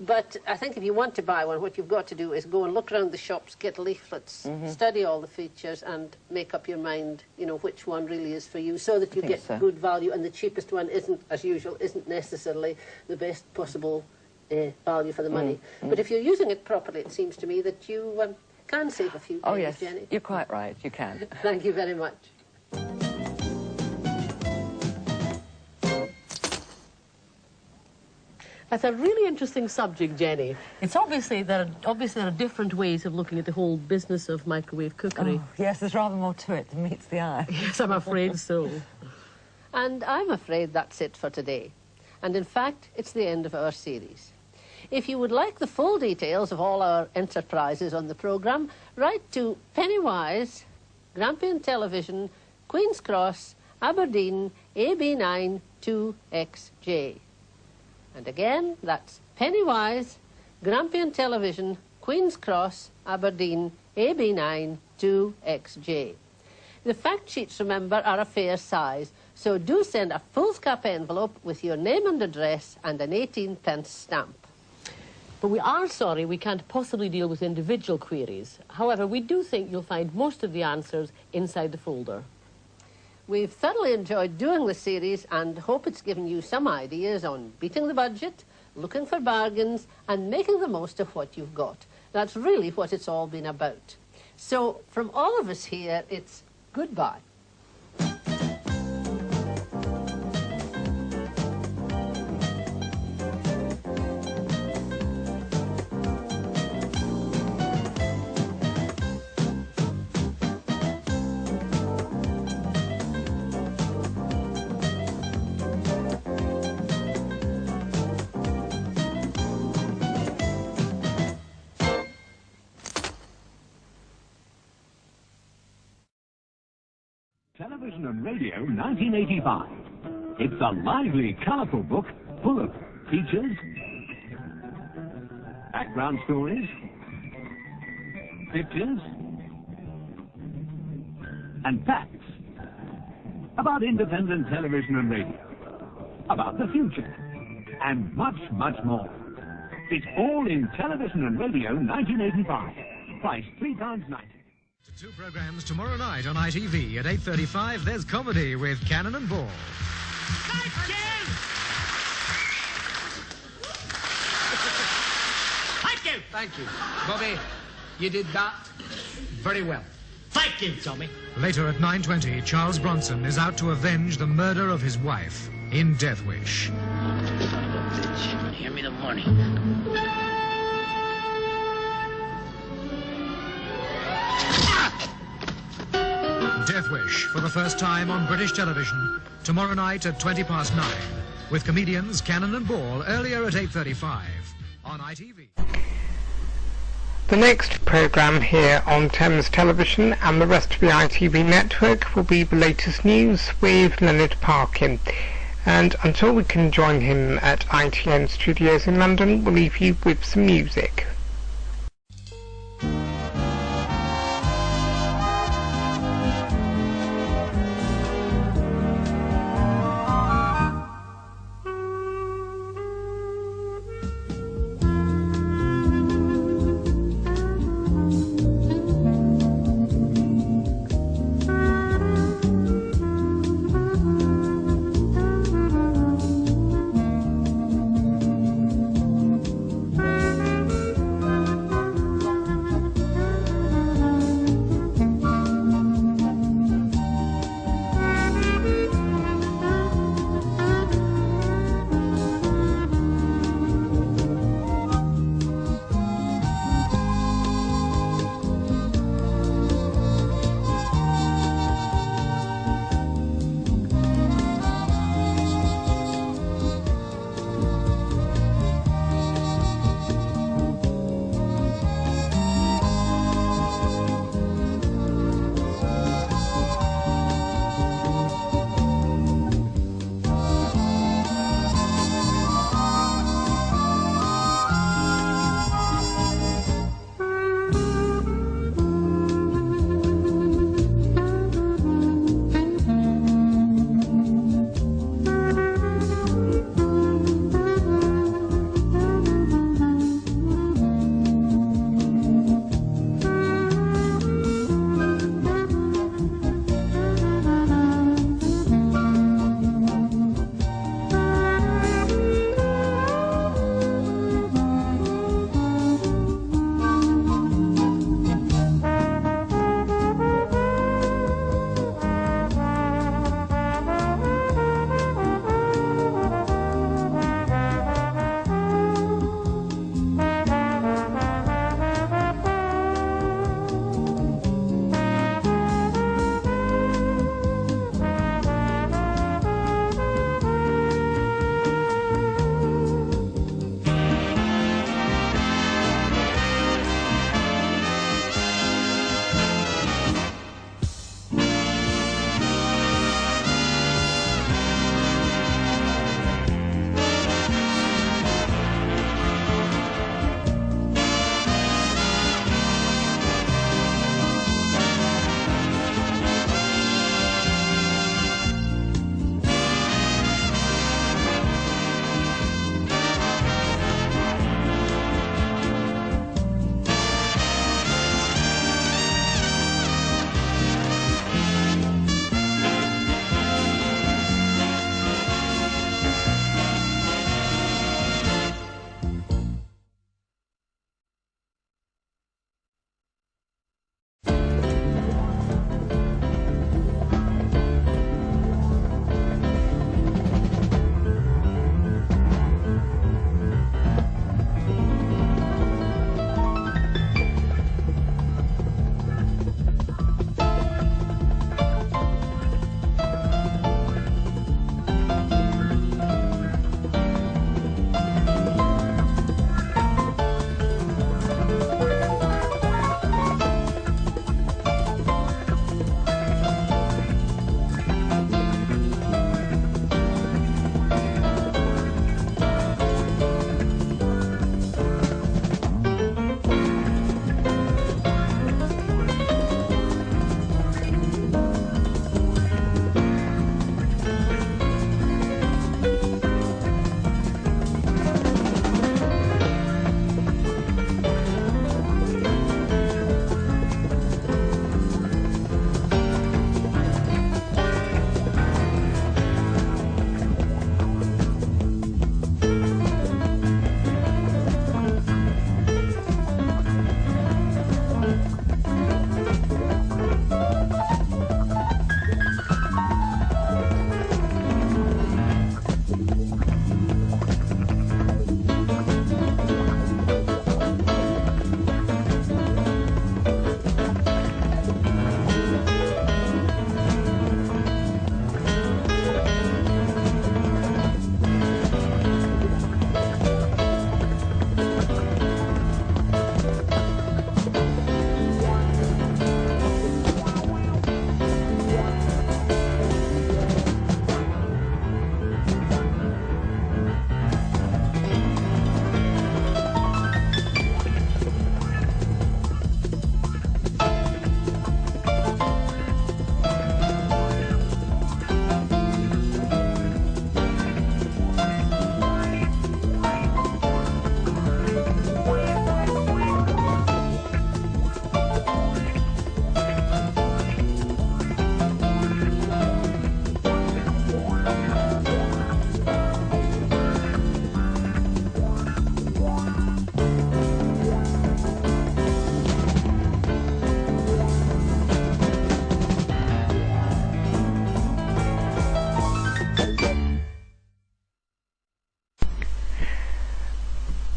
But I think if you want to buy one, what you've got to do is go and look around the shops, get leaflets, study all the features and make up your mind, you know, which one really is for you, so that you get good value, and the cheapest one isn't, as usual, isn't necessarily the best possible value for the money. But if you're using it properly, it seems to me that you can save a few pennies, Oh, yes, Jenny. you're quite right, you can. Thank you very much. That's a really interesting subject, Jenny. It's obviously there are different ways of looking at the whole business of microwave cookery. Oh, yes, there's rather more to it than meets the eye. Yes, I'm afraid so. And I'm afraid that's it for today. And in fact, it's the end of our series. If you would like the full details of all our enterprises on the programme, write to Pennywise, Grampian Television, Queen's Cross, Aberdeen, AB9 2XJ. And again, that's Pennywise, Grampian Television, Queen's Cross, Aberdeen, AB9 2XJ. The fact sheets, remember, are a fair size, so do send a foolscap envelope with your name and address and an 18p stamp. But we are sorry we can't possibly deal with individual queries. However, we do think you'll find most of the answers inside the folder. We've thoroughly enjoyed doing the series and hope it's given you some ideas on beating the budget, looking for bargains and making the most of what you've got. That's really what it's all been about. So from all of us here, it's goodbye. Television and Radio 1985. It's a lively, colourful book full of features, background stories, pictures, and facts about independent television and radio, about the future, and much, much more. It's all in Television and Radio 1985. Price £3.90. Two programmes tomorrow night on ITV at 8:35. There's comedy with Cannon and Ball. Thank you! Thank you! Thank you. Bobby, you did that very well. Thank you, Tommy. Later at 9:20, Charles Bronson is out to avenge the murder of his wife in Death Wish. Hear me in the morning. Death Wish, for the first time on British television, tomorrow night at 9:20, with comedians Cannon and Ball, earlier at 8:35 on ITV. The next programme here on Thames Television and the rest of the ITV network will be the latest news with Leonard Parkin. And until we can join him at ITN Studios in London, we'll leave you with some music.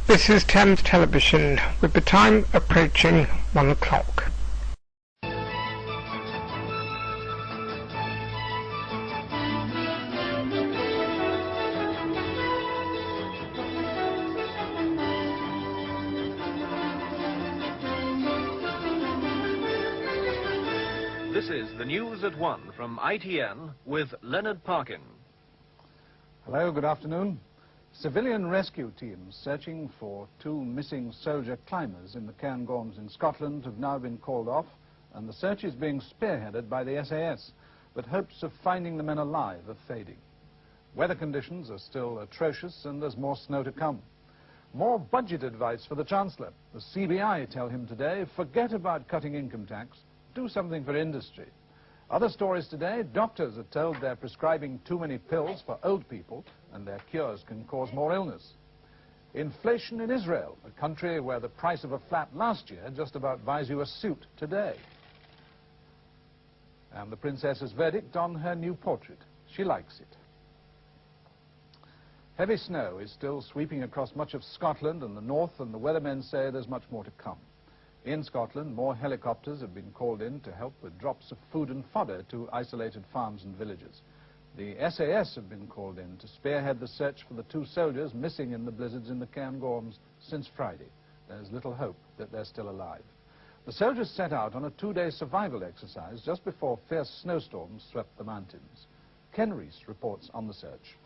This is Thames Television, with the time approaching 1 o'clock. This is the News at 1 from ITN with Leonard Parkin. Hello, good afternoon. Civilian rescue teams searching for 2 missing soldier climbers in the Cairngorms in Scotland have now been called off, and the search is being spearheaded by the SAS, but hopes of finding the men alive are fading. Weather conditions are still atrocious, and there's more snow to come. More budget advice for the Chancellor. The CBI tell him today, forget about cutting income tax, do something for industry. Other stories today, doctors are told they're prescribing too many pills for old people and their cures can cause more illness. Inflation in Israel, a country where the price of a flat last year just about buys you a suit today. And the princess's verdict on her new portrait. She likes it. Heavy snow is still sweeping across much of Scotland and the north, and the weathermen say there's much more to come. In Scotland, more helicopters have been called in to help with drops of food and fodder to isolated farms and villages. The SAS have been called in to spearhead the search for the 2 soldiers missing in the blizzards in the Cairngorms since Friday. There's little hope that they're still alive. The soldiers set out on a 2-day survival exercise just before fierce snowstorms swept the mountains. Ken Rees reports on the search.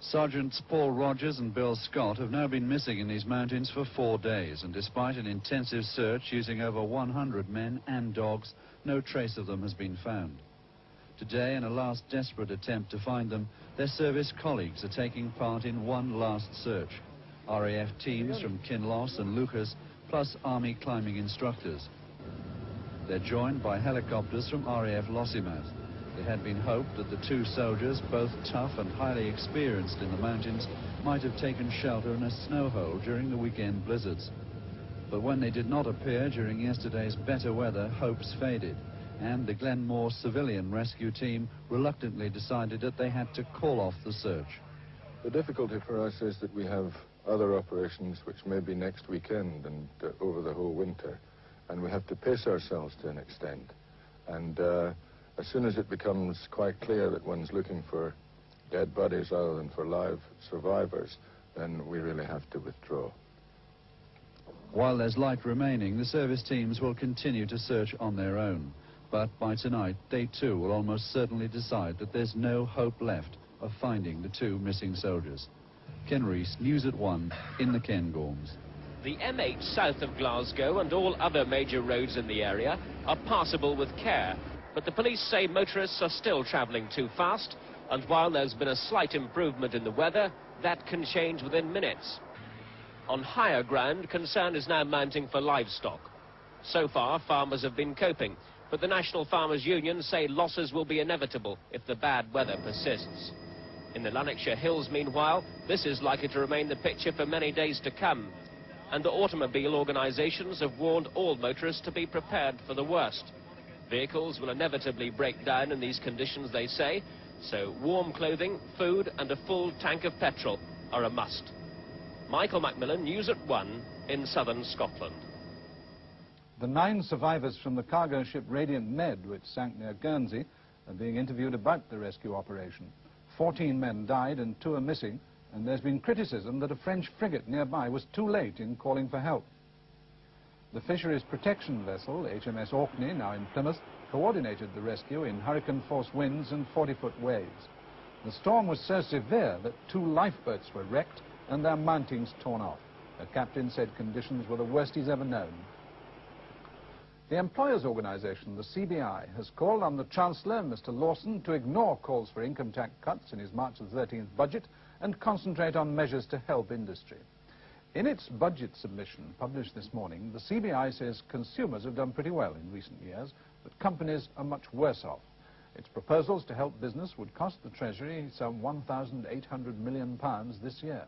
Sergeants Paul Rogers and Bill Scott have now been missing in these mountains for 4 days, and despite an intensive search using over 100 men and dogs, no trace of them has been found. Today, in a last desperate attempt to find them, their service colleagues are taking part in one last search. RAF teams from Kinloss and Lucas, plus Army climbing instructors. They're joined by helicopters from RAF Lossiemouth. It had been hoped that the 2 soldiers, both tough and highly experienced in the mountains, might have taken shelter in a snow hole during the weekend blizzards. But when they did not appear during yesterday's better weather, hopes faded, and the Glenmore civilian rescue team reluctantly decided that they had to call off the search. The difficulty for us is that we have other operations which may be next weekend and over the whole winter, and we have to pace ourselves to an extent. And as soon as it becomes quite clear that one's looking for dead bodies rather than for live survivors, then we really have to withdraw. While there's light remaining, the service teams will continue to search on their own. But by tonight, they too will almost certainly decide that there's no hope left of finding the 2 missing soldiers. Ken Rees, News at 1, in the Cairngorms. The M8 south of Glasgow and all other major roads in the area are passable with care. But the police say motorists are still travelling too fast, and while there's been a slight improvement in the weather, that can change within minutes. On higher ground, concern is now mounting for livestock. So far, farmers have been coping, but the National Farmers Union say losses will be inevitable if the bad weather persists. In the Lanarkshire Hills, meanwhile, this is likely to remain the picture for many days to come, and the automobile organisations have warned all motorists to be prepared for the worst. Vehicles will inevitably break down in these conditions, they say, so warm clothing, food and a full tank of petrol are a must. Michael Macmillan, News at 1 in southern Scotland. The 9 survivors from the cargo ship Radiant Med, which sank near Guernsey, are being interviewed about the rescue operation. 14 men died and 2 are missing, and there's been criticism that a French frigate nearby was too late in calling for help. The fisheries protection vessel, HMS Orkney, now in Plymouth, coordinated the rescue in hurricane-force winds and 40-foot waves. The storm was so severe that 2 lifeboats were wrecked and their mountings torn off. The captain said conditions were the worst he's ever known. The employers' organisation, the CBI, has called on the Chancellor, Mr. Lawson, to ignore calls for income tax cuts in his March the 13th budget and concentrate on measures to help industry. In its budget submission published this morning, the CBI says consumers have done pretty well in recent years, but companies are much worse off. Its proposals to help business would cost the Treasury some £1,800 million this year.